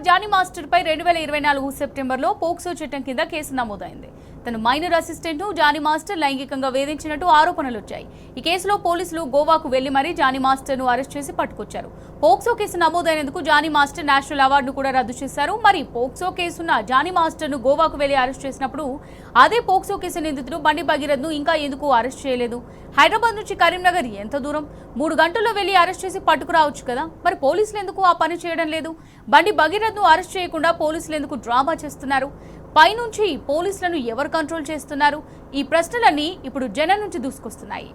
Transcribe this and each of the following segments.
Johnny master పై 2024 సెప్టెంబర్లో POCSO చట్టం కింద కేసు నమోదైంది. తన మైనర్ అసిస్టెంట్ జానీ మాస్టర్ లైంగికంగా వేధించినట్టు ఆరోపణలు వచ్చాయి. ఈ కేసులో పోలీసులు గోవాకు వెళ్లి మరీ జానీ మాస్టర్ ను అరెస్ట్ చేసి పట్టుకొచ్చారు. పోక్సో కేసు నమోదైనందుకు జానీ మాస్టర్ నేషనల్ అవార్డును కూడా రద్దు చేశారు. మరి పోక్సో కేసున్న జానీ మాస్టర్ ను గోవాకు వెళ్లి అరెస్ట్ చేసినప్పుడు అదే పోక్సో కేసు నిందితుడు బండి భగీరథ్ ను ఇంకా ఎందుకు అరెస్ట్ చేయలేదు? హైదరాబాద్ నుంచి కరీంనగర్ ఎంత దూరం? 3 గంటల్లో వెళ్లి అరెస్ట్ చేసి పట్టుకురావచ్చు కదా, మరి పోలీసులు ఎందుకు ఆ పని చేయడం లేదు? బండి భగీరథ్ ను అరెస్ట్ చేయకుండా పోలీసులు ఎందుకు డ్రామా చేస్తున్నారు? పైనుంచి పోలీసులను ఎవరు కంట్రోల్ చేస్తున్నారు? ఈ ప్రశ్నలన్నీ ఇప్పుడు జనం నుంచి దూసుకొస్తున్నాయి.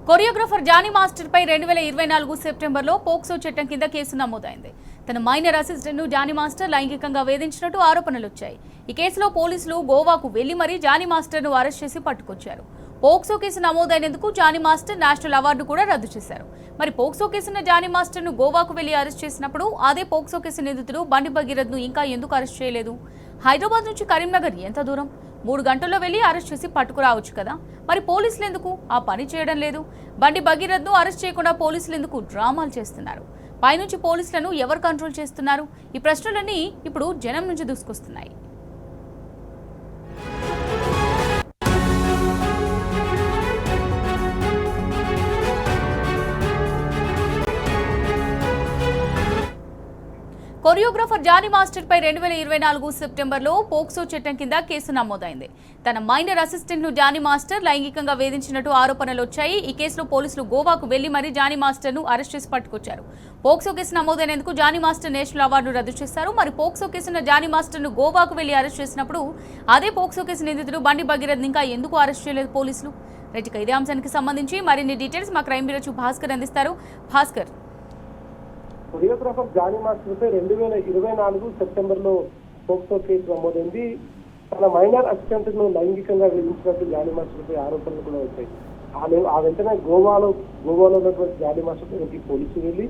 కొరియోగ్రాఫర్ జానీ మాస్టర్ పై 2024 సెప్టెంబర్లో పోక్సో చట్టం కింద కేసు నమోదైంది. తన మైనర్ అసిస్టెంట్ ను జానీ మాస్టర్ లైంగికంగా వేధించినట్టు ఆరోపణలు వచ్చాయి. ఈ కేసులో పోలీసులు గోవాకు వెళ్లి మరీ జానీ మాస్టర్ ను అరెస్ట్ చేసి పట్టుకొచ్చారు. పోక్సో కేసు నమోదైనందుకు జానీ మాస్టర్ నేషనల్ అవార్డు కూడా రద్దు చేశారు. మరి పోక్సో కేసున్న జానీ మాస్టర్ ను గోవాకు వెళ్లి అరెస్ట్ చేసినప్పుడు అదే పోక్సో కేసు నిందితుడు బండి భగీరథ్ ను ఇంకా ఎందుకు అరెస్ట్ చేయలేదు? హైదరాబాద్ నుంచి కరీంనగర్ ఎంత దూరం? 3 గంటల్లో వెళ్లి అరెస్ట్ చేసి పట్టుకురావచ్చు కదా, మరి పోలీసులు ఎందుకు ఆ పని చేయడం లేదు? బండి భగీరథ్ ను అరెస్ట్ చేయకుండా పోలీసులు ఎందుకు డ్రామాలు చేస్తున్నారు? పైనుంచి పోలీసులను ఎవరు కంట్రోల్ చేస్తున్నారు? ఈ ప్రశ్నలన్నీ ఇప్పుడు జనం నుంచి దూసుకొస్తున్నాయి. కొరియోగ్రాఫర్ జానీ మాస్టర్ పై 2024 సెప్టెంబర్లో పోక్సో చట్టం కింద కేసు నమోదైంది. తన మైనర్ అసిస్టెంట్ ను జానీ మాస్టర్ లైంగికంగా వేధించినట్టు ఆరోపణలు వచ్చాయి. ఈ కేసులో పోలీసులు గోవాకు వెళ్లి మరీ జానీ మాస్టర్ ను అరెస్ట్ చేసి పట్టుకొచ్చారు. పోక్సో కేసు నమోదైనందుకు జానీ మాస్టర్ నేషనల్ అవార్డును రద్దు చేశారు. మరి పోక్సో కేసున్న జానీ మాస్టర్ ను గోవాకు వెళ్లి అరెస్ట్ చేసినప్పుడు అదే పోక్సో కేసు నిందితుడు బండి భగీరథ్ ఇంకా ఎందుకు అరెస్ట్ చేయలేదు పోలీసులు? రైట్, ఇదే అంశానికి సంబంధించి మరిన్ని డీటెయిల్స్ మా క్రైమ్ బ్యూరో చీఫ్ భాస్కర్ అందిస్తారు. భాస్కర్, కొరియోగ్రాఫర్ జానీ మాస్టర్ పై 2024 సెప్టెంబర్లో పోక్సో కేసు నమోదైంది. తన మైనర్ అసిస్టెంట్ ను లైంగికంగా వేధించినట్టు జానీ మాస్టర్ పై ఆరోపణలు కూడా వచ్చాయి. ఆ వెంటనే గోవాలో ఉన్నటువంటి జానీ మాస్టర్ పైకి పోలీసులు వెళ్ళి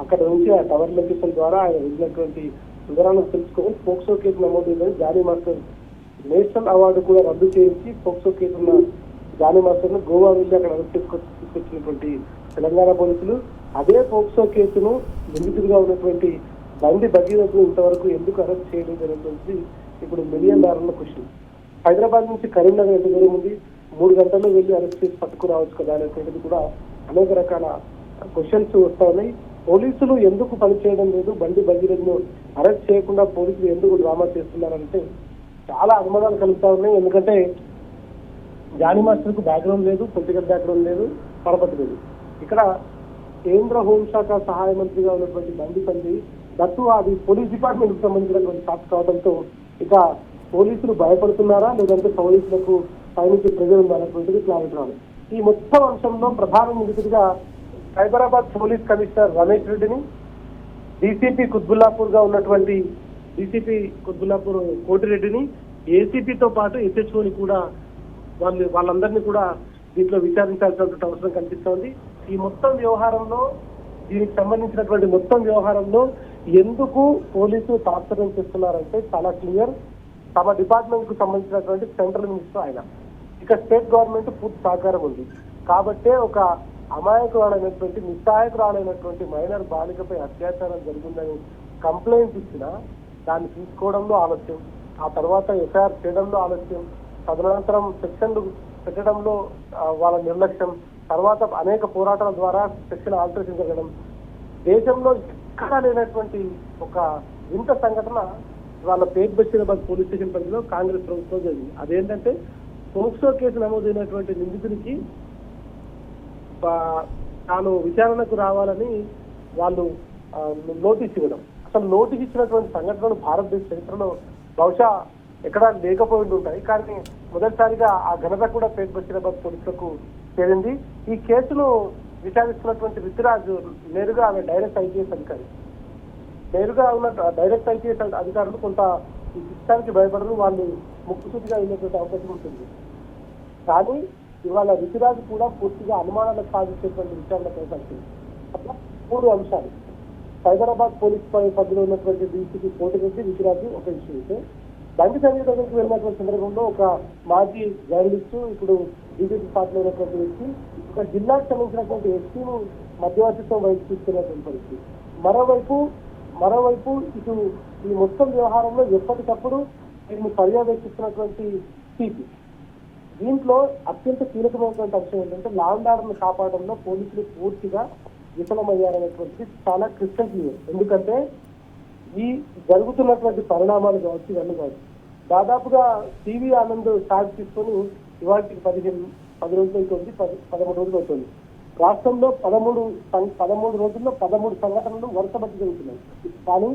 అక్కడ నుంచి ఆ టవర్ లొకేషన్ ద్వారా ఆయన వెళ్ళినటువంటి వివరాలను తెలుసుకొని పోక్సో కేసు నమోదైందని జానీ మాస్టర్ నేషనల్ అవార్డు కూడా రద్దు చేయించి పోక్సో కేసు ఉన్న జానీ మాస్టర్ ను గోవా వెళ్ళి అక్కడ అరెస్ట్ తీసుకొచ్చినటువంటి తెలంగాణ పోలీసులు అదే పోక్సో కేసును నిందితుడిగా ఉన్నటువంటి బండి భగీరథ్ ఇంతవరకు ఎందుకు అరెస్ట్ చేయలేదు అనేటువంటి ఇప్పుడు $1,000,000 క్వశ్చన్. హైదరాబాద్ నుంచి కరీంనగర్ ఎంత దూరం ఉంది? 3 గంటల్లో వెళ్ళి అరెస్ట్ చేసి పట్టుకురావచ్చు కదా అనేటువంటిది కూడా అనేక రకాల క్వశ్చన్స్ వస్తా ఉన్నాయి. పోలీసులు ఎందుకు పనిచేయడం లేదు? బండి భగీరథ్ ను అరెస్ట్ చేయకుండా పోలీసులు ఎందుకు డ్రామా చేస్తున్నారంటే చాలా అనుమానాలు కలుగుతా ఉన్నాయి. ఎందుకంటే జానీ మాస్టర్ కు బ్యాక్గ్రౌండ్ లేదు, పొలిటికల్ బ్యాక్గ్రౌండ్ లేదు, పరపతి లేదు. ఇక్కడ కేంద్ర హోంశాఖ సహాయ మంత్రిగా ఉన్నటువంటి బండి దట్టు అది పోలీస్ డిపార్ట్మెంట్ కు సంబంధించినటువంటి సాక్షి కావడంతో ఇక పోలీసులు భయపడుతున్నారా లేదంటే పోలీసులకు పైనుంచి ప్రజలు ఉన్నటువంటిది క్లారిటీ రావాలి. ఈ మొత్తం అంశంలో ప్రధాన నిందితుడిగా సైబరాబాద్ పోలీస్ కమిషనర్ రమేష్ రెడ్డిని, డీసీపీ కుత్బుల్లాపూర్ గా ఉన్నటువంటి డీసీపీ కుత్బుల్లాపూర్ కోటిరెడ్డిని, ఏసీపీతో పాటు ఎస్హెచ్ఓని కూడా వాళ్ళందరినీ కూడా దీంట్లో విచారించాల్సినటువంటి అవసరం కనిపిస్తోంది. ఈ మొత్తం వ్యవహారంలో దీనికి సంబంధించినటువంటి మొత్తం వ్యవహారంలో ఎందుకు పోలీసులు తాత్పర్యం చేస్తున్నారంటే చాలా క్లియర్. తమ డిపార్ట్మెంట్ కు సంబంధించినటువంటి సెంట్రల్ మినిస్టర్ ఆయన, ఇక స్టేట్ గవర్నమెంట్ పూర్తి సహకారం ఉంది కాబట్టే ఒక అమాయకురాలైనటువంటి నిస్సహాయకురాలైనటువంటి మైనర్ బాలికపై అత్యాచారం జరిగిందని కంప్లైంట్ ఇచ్చినా దాన్ని తీసుకోవడంలో ఆలస్యం, ఆ తర్వాత ఎఫ్ఐఆర్ చేయడంలో ఆలస్యం, తదనంతరం సెక్షన్లు పెట్టడంలో వాళ్ళ నిర్లక్ష్యం, తర్వాత అనేక పోరాటాల ద్వారా సెక్షన్ ఆల్టరేషన్ జరగడం, దేశంలో ఎక్కడా లేనటువంటి ఒక వింత సంఘటన వాళ్ళ పేట్ బషీరాబాద్ పోలీస్ స్టేషన్ పరిధిలో కాంగ్రెస్ ప్రభుత్వం జరిగింది. అదేంటంటే పోక్సో కేసు నమోదైనటువంటి నిందితునికి తాను విచారణకు రావాలని వాళ్ళు నోటీస్ ఇవ్వడం. అసలు నోటీస్ ఇచ్చినటువంటి సంఘటనలు భారతదేశ చరిత్రలో బహుశా ఎక్కడా లేకపోయి ఉంటాయి. కానీ మొదటిసారిగా ఆ ఘనత కూడా పేట్ బషీరాబాద్ పోలీసులకు చేరింది. ఈ కేసును విచారిస్తున్నటువంటి రితిరాజు నేరుగా ఆమె డైరెక్ట్ ఐపీఎస్ అధికారి. నేరుగా ఉన్న డైరెక్ట్ ఐపీఎస్ అధికారులు కొంత ఈ శిక్షానికి భయపడరు, వాళ్ళు ముక్కుసూటిగా వెళ్ళేటువంటి అవకాశం ఉంటుంది. కానీ ఇవాళ రితిరాజు కూడా పూర్తిగా అనుమానాలకు సాధించేటువంటి విచారణ కొనసాగుతుంది. అట్లా 3 అంశాలు. సైబరాబాద్ పోలీస్ పరిధిలో ఉన్నటువంటి డీసీపీ కోటిరెడ్డి రితిరాజు ఒక ఇష్యూ అయితే, బండి సంజయ్ దగ్గరికి వెళ్ళినటువంటి సందర్భంలో ఒక మాజీ జర్నలిస్టు, ఇప్పుడు బీజేపీ పార్టీలో ఉన్నటువంటి వ్యక్తి ఒక జిల్లాకు సంబంధించినటువంటి ఎస్పీను మధ్యవర్తిత్వం వహించి తీసుకున్నటువంటి పరిస్థితి. మరోవైపు ఇటు ఈ మొత్తం వ్యవహారంలో ఎప్పటికప్పుడు దీన్ని పర్యవేక్షిస్తున్నటువంటి సిపి. దీంట్లో అత్యంత కీలకమైనటువంటి అంశం ఏంటంటే లా అండ్ ఆర్డర్ను కాపాడంలో పోలీసులు పూర్తిగా విఫలమయ్యారనేటువంటిది చాలా క్రిస్టల్ క్లియర్. ఎందుకంటే ఈ జరుగుతున్నటువంటి పరిణామాలు కావచ్చు, ఇవన్నీ కావచ్చు. దాదాపుగా టీవీ ఆనంద్ ఛార్జ్ తీసుకొని ఇవాటికి 10 రోజులు అవుతుంది, 13 రోజులు అవుతుంది. రాష్ట్రంలో 13 రోజుల్లో 13 సంఘటనలు వరుసబట్టి జరుగుతున్నాయి. కానీ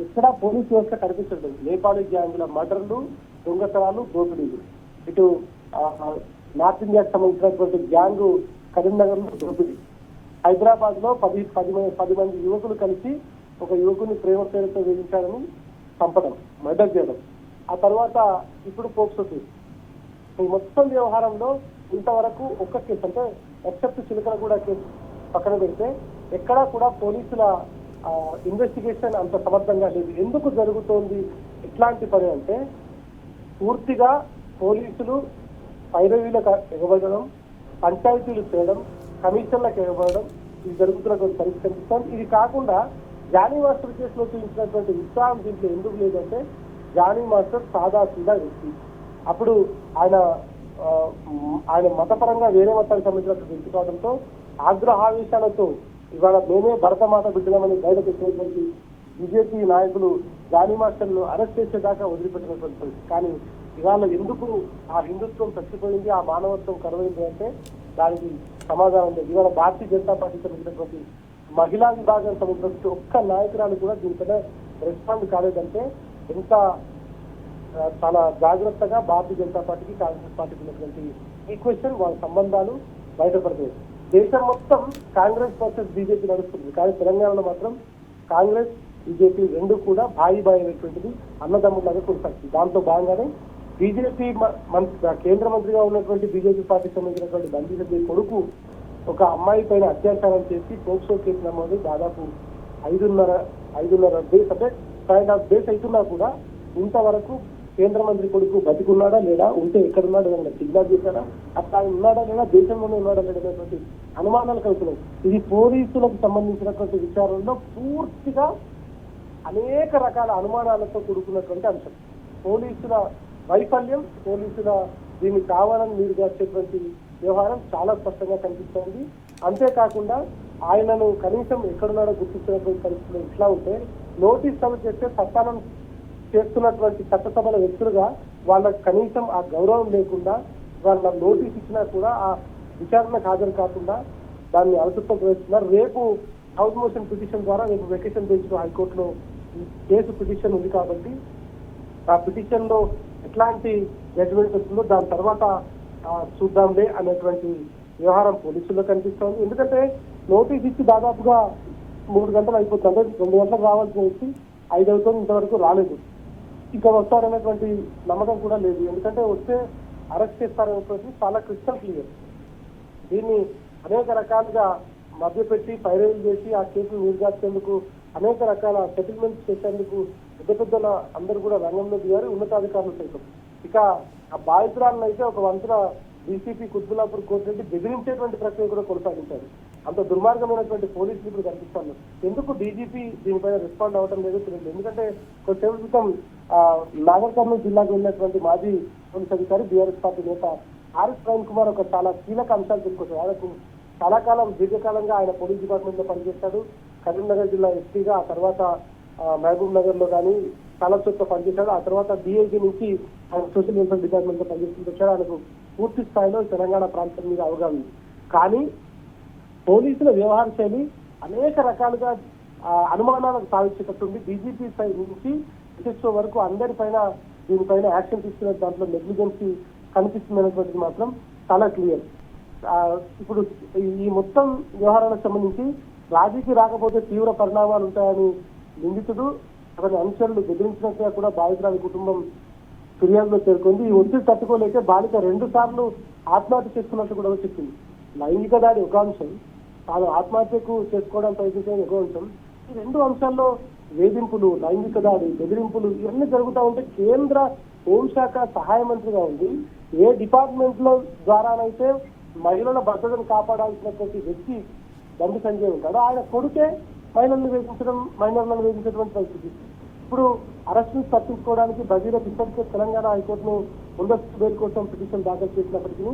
ఇక్కడ పోలీస్ వ్యవస్థ కనిపించట్లేదు. నేపాళీ గ్యాంగుల మర్డర్లు, దొంగతనాలు, దోపిడీలు. ఇటు నార్త్ ఇండియాకి సంబంధించినటువంటి గ్యాంగు కరీంనగర్ లో దోపిడీ. హైదరాబాద్ లో 10 మంది యువకులు కలిసి ఒక యువకుని ప్రేమ పేరుతో వేధించాలని చంపడం, మర్డర్ చేయడం. ఆ తర్వాత ఇప్పుడు పోక్సో కేసు. ఈ మొత్తం వ్యవహారంలో ఇంతవరకు ఒక్క కేసు, అంటే ఎక్సెప్ట్ చిలకల కూడా కేసు పక్కన పెడితే ఎక్కడా కూడా పోలీసుల ఇన్వెస్టిగేషన్ అంత సమర్థంగా లేదు. ఎందుకు జరుగుతోంది ఇట్లాంటి పని అంటే పూర్తిగా పోలీసులు పైరవీలకు ఎగబడడం, పంచాయతీలు చేయడం, కమిషన్లకు ఎగబడడం, ఇది జరుగుతున్నటువంటి పరిస్థితి కనిపిస్తుంది. ఇది కాకుండా జానీ మాస్టర్ కేసులో చూపించినటువంటి ఉత్సాహం దీంట్లో ఎందుకు లేదంటే జానీ మాస్టర్ సాదా సీదా వ్యక్తి. అప్పుడు ఆయన మతపరంగా వేరే మతానికి సంబంధించినటువంటి వ్యక్తి కావడంతో ఆగ్రహావేశాలతో ఇవాళ మేమే భరతమాత బిడ్డలమని బయటకు వచ్చేటువంటి బీజేపీ నాయకులు జానీ మాస్టర్ను అరెస్ట్ చేసేదాకా వదిలిపెట్టినటువంటి పరిస్థితి. కానీ ఇవాళ ఎందుకు ఆ హిందుత్వం చచ్చిపోయింది, ఆ మానవత్వం కరువైంది అంటే దానికి సమాధానం లేదు. ఇవాళ భారతీయ జనతా పార్టీ సంబంధించినటువంటి మహిళా విభాగం సంబంధించిన ఒక్క నాయకురాలు కూడా దీనిపైన రెస్పాండ్ కాలేదంటే ఎంత చాలా జాగ్రత్తగా భారతీయ జనతా పార్టీకి కాంగ్రెస్ పార్టీకి ఉన్నటువంటి ఈక్వేషన్, వాళ్ళ సంబంధాలు బయటపడతాయి. దేశం మొత్తం కాంగ్రెస్ వర్సెస్ బీజేపీ నడుస్తుంది, కానీ తెలంగాణలో మాత్రం కాంగ్రెస్ బీజేపీ రెండు కూడా బాయి అనేటువంటిది అన్నదమ్ములాగా కొనసాగుతుంది. దాంతో భాగంగానే బీజేపీ కేంద్ర మంత్రిగా ఉన్నటువంటి బీజేపీ పార్టీకి సంబంధించినటువంటి బండి సంజయ్ కొడుకు ఒక అమ్మాయి పైన అత్యాచారం చేసి పోక్సో కేసు నమోదు దాదాపు 5.5 డేస్, అంటే 5.5 డేస్ అవుతున్నా కూడా ఇంతవరకు కేంద్ర మంత్రి కొడుకు బతికున్నాడా లేదా, ఉంటే ఎక్కడున్నాడా, ఏదైనా కిడ్నాప్ చేశాడా, అట్లా ఉన్నాడా లేదా, దేశంలోనే ఉన్నాడా లేదనేటువంటి అనుమానాలు కలుగుతున్నాయి. ఇది పోలీసులకు సంబంధించినటువంటి విచారణలో పూర్తిగా అనేక రకాల అనుమానాలతో కూడుకున్నటువంటి అంశం. పోలీసుల వైఫల్యం, పోలీసుల దీన్ని కావాలని మీరు వచ్చేటువంటి వ్యవహారం చాలా స్పష్టంగా కనిపిస్తోంది. అంతేకాకుండా ఆయనను కనీసం ఎక్కడున్నాడో గుర్తించినటువంటి పరిస్థితులు ఇట్లా ఉంటే నోటీస్ సభ చేస్తే సత్తానం చేస్తున్నటువంటి చట్టసభల వ్యక్తులుగా వాళ్ళకి కనీసం ఆ గౌరవం లేకుండా వాళ్ళ నోటీస్ ఇచ్చినా కూడా ఆ విచారణకు హాజరు కాకుండా దాన్ని అలసత్వం ప్రవేశిస్తున్నారు. రేపు హౌస్ మోషన్ పిటిషన్ ద్వారా రేపు వెకేషన్ బెంచ్ లో హైకోర్టులో కేసు పిటిషన్ ఉంది కాబట్టి ఆ పిటిషన్ లో ఎట్లాంటి జడ్జిమెంట్ వస్తుందో దాని తర్వాత చూద్దాంలే అనేటువంటి వ్యవహారం పోలీసుల్లో కనిపిస్తోంది. ఎందుకంటే నోటీస్ ఇచ్చి దాదాపుగా 3 గంటలు అయిపోతుంది, అంటే 2 గంటలకు రావాల్సి వచ్చి 5 అవుతుంది, ఇంతవరకు రాలేదు. ఇంకా వస్తారనేటువంటి నమ్మకం కూడా లేదు. ఎందుకంటే వస్తే అరెస్ట్ చేస్తారనేటువంటి చాలా క్రిస్టల్ క్లియర్. దీన్ని అనేక రకాలుగా మభ్యపెట్టి పైరవీలు చేసి ఆ కేసును నిర్గాచేందుకు అనేక రకాల సెటిల్మెంట్స్ చేసేందుకు పెద్ద అందరూ కూడా రంగంలో దిగారు, ఉన్నతాధికారులు సైతం. ఇక ఆ బాధితురాలను అయితే ఒక వంతున డీసీపీ కుత్బుల్లాపూర్ కోర్టు బెదిరించేటువంటి ప్రక్రియ కూడా కొనసాగించారు. అంత దుర్మార్గమైనటువంటి పోలీసులు ఇప్పుడు కనిపిస్తాను. ఎందుకు డీజీపీ దీనిపైన రెస్పాండ్ అవ్వడం లేదో తెలియదు. ఎందుకంటే కొద్దిసేపు క్రితం నాగర్ కర్నూలు జిల్లాకు వెళ్ళినటువంటి మాజీ పోలీస్ అధికారి బీఆర్ఎస్ పార్టీ నేత ఆర్ఎస్ ప్రవీణ్ కుమార్ ఒక చాలా కీలక అంశాలు తీసుకొచ్చారు. ఆయనకు చాలా కాలం దీర్ఘకాలంగా ఆయన పోలీస్ డిపార్ట్మెంట్ లో పనిచేశాడు. కరీంనగర్ జిల్లా ఎస్పీగా, ఆ తర్వాత మహబూబ్ నగర్ లో కానీ చాలా చోట్ల పనిచేశాడు. ఆ తర్వాత డిఐజీ నుంచి ఆయన సోషల్ వెల్ఫేర్ డిపార్ట్మెంట్ లో పనిచేస్తూ వచ్చాడు. ఆయనకు పూర్తి స్థాయిలో తెలంగాణ ప్రాంతం మీద అవగాహన ఉంది. కానీ పోలీసుల వ్యవహార శైలి అనేక రకాలుగా అనుమానాలకు సాధించేటట్టుంది. డీజీపీ సైడ్ నుంచి ఎస్ఎస్ఓ వరకు అందరిపైన దీనిపైన యాక్షన్ తీసుకునే దాంట్లో నెగ్లిజెన్సీ కనిపిస్తుంది అనేటువంటిది మాత్రం చాలా క్లియర్. ఇప్పుడు ఈ మొత్తం వ్యవహారాలకు సంబంధించి రాజీకి రాకపోతే తీవ్ర పరిణామాలు ఉంటాయని నిందితుడు అతని అనుచరులు బెదిరించినట్టుగా కూడా బాధితురాలి కుటుంబం ఫిర్యాదులో పేర్కొంది. ఈ ఒత్తిడి తట్టుకోలేక బాలిక 2 సార్లు ఆత్మహత్య చేసుకున్నట్టు కూడా చెప్పింది. లైంగిక దాడి ఒక అంశం, తాను ఆత్మహత్యకు చేసుకోవడానికి ప్రయత్నించడం ఒక అంశం. ఈ 2 అంశాల్లో వేధింపులు, లైంగిక దాడి, బెదిరింపులు ఇవన్నీ జరుగుతూ ఉంటే కేంద్ర హోంశాఖ సహాయ మంత్రిగా ఉంది. ఏ డిపార్ట్మెంట్ లో ద్వారానైతే మహిళల భద్రతను కాపాడాల్సినటువంటి వ్యక్తి బండి సంజయ్ ఉంటాడు, ఆయన కొడుకే మైనర్లను వేధించటువంటి పరిస్థితి. ఇప్పుడు అరెస్ట్ నుంచి తప్పించుకోవడానికి భగీరథ ఇప్పటికే తెలంగాణ హైకోర్టును ముందస్తు బెయిల్ కోసం పిటిషన్ దాఖలు చేసినప్పటికీ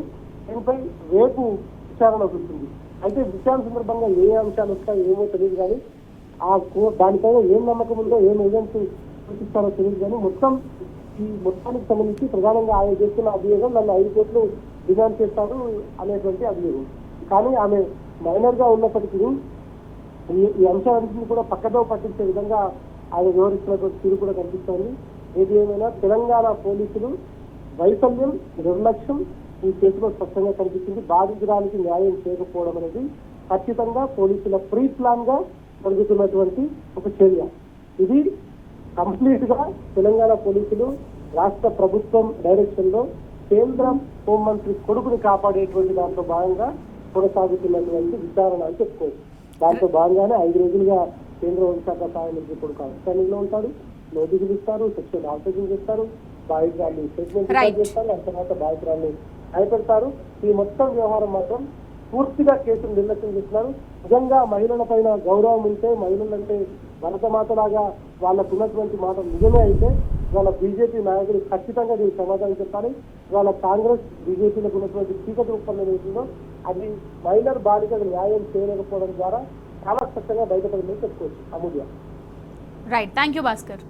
దీనిపై రేపు విచారణ వస్తుంది. అయితే విచారణ సందర్భంగా ఏ అంశాలు వస్తాయో ఏమో తెలియదు, కానీ దానిపైన ఏం నమ్మకం ఉందో, ఏం ఎవిడెన్స్ చూపిస్తారో తెలియదు. కానీ ఈ మొత్తానికి సంబంధించి ప్రధానంగా ఆయన చేస్తున్న అభియోగం నన్ను 5 కోట్లు డిమాండ్ చేస్తాడు అనేటువంటి అభియోగం. కానీ ఆమె మైనర్ గా ఉన్నప్పటికీ ఈ అంశాలన్నింటినీ కూడా పక్కదో పట్టించే విధంగా ఆయన వివరిస్తున్నటువంటి తీరు కూడా కనిపిస్తోంది. ఏది ఏమైనా తెలంగాణ పోలీసులు వైఫల్యం, నిర్లక్ష్యం ఈ కేసులో స్పష్టంగా కనిపిస్తుంది. బాధితురానికి న్యాయం చేయకపోవడం అనేది ఖచ్చితంగా పోలీసుల ప్రీ ప్లాన్ గా జరుగుతున్నటువంటి ఒక చర్య. ఇది కంప్లీట్ గా తెలంగాణ పోలీసులు రాష్ట్ర ప్రభుత్వం డైరెక్షన్ లో కేంద్ర హోంమంత్రి కొడుకుని కాపాడేటువంటి దాంట్లో భాగంగా కొనసాగుతున్నటువంటి విచారణ అని చెప్పుకోవచ్చు. దాంతో భాగంగానే 5 రోజులుగా కేంద్ర హోంశాఖ సహాయ మంత్రి కొడుకు అవసరంలో ఉంటాడు, నోటీసులు ఇస్తారు, సెక్షువల్ ఆల్టరేషన్ చేస్తారు, బాధితురాన్ని స్టేట్మెంట్ చేస్తారు, ఆ తర్వాత బాధితురాన్ని భయపెడతారు. ఈ మొత్తం వ్యవహారం మాత్రం పూర్తిగా కేసును నిర్లక్ష్యం చేస్తున్నారు. నిజంగా మహిళల పైన గౌరవం ఉంటే, మహిళలంటే భరతమాతలాగా వాళ్ళకు ఉన్నటువంటి మాట నిజమే అయితే వాళ్ళ బీజేపీ నాయకులు ఖచ్చితంగా దీనికి సమాధానం చెప్పాలి. వాళ్ళ కాంగ్రెస్ బీజేపీలకు ఉన్నటువంటి చీకటి ఒప్పందం ఏదో అది మైనర్ బాలికలు న్యాయం చేయలేకపోవడం ద్వారా చాలా స్పష్టంగా బయటపడిందని చెప్పుకోవచ్చు. Amulya. Right, thank you Bhaskar.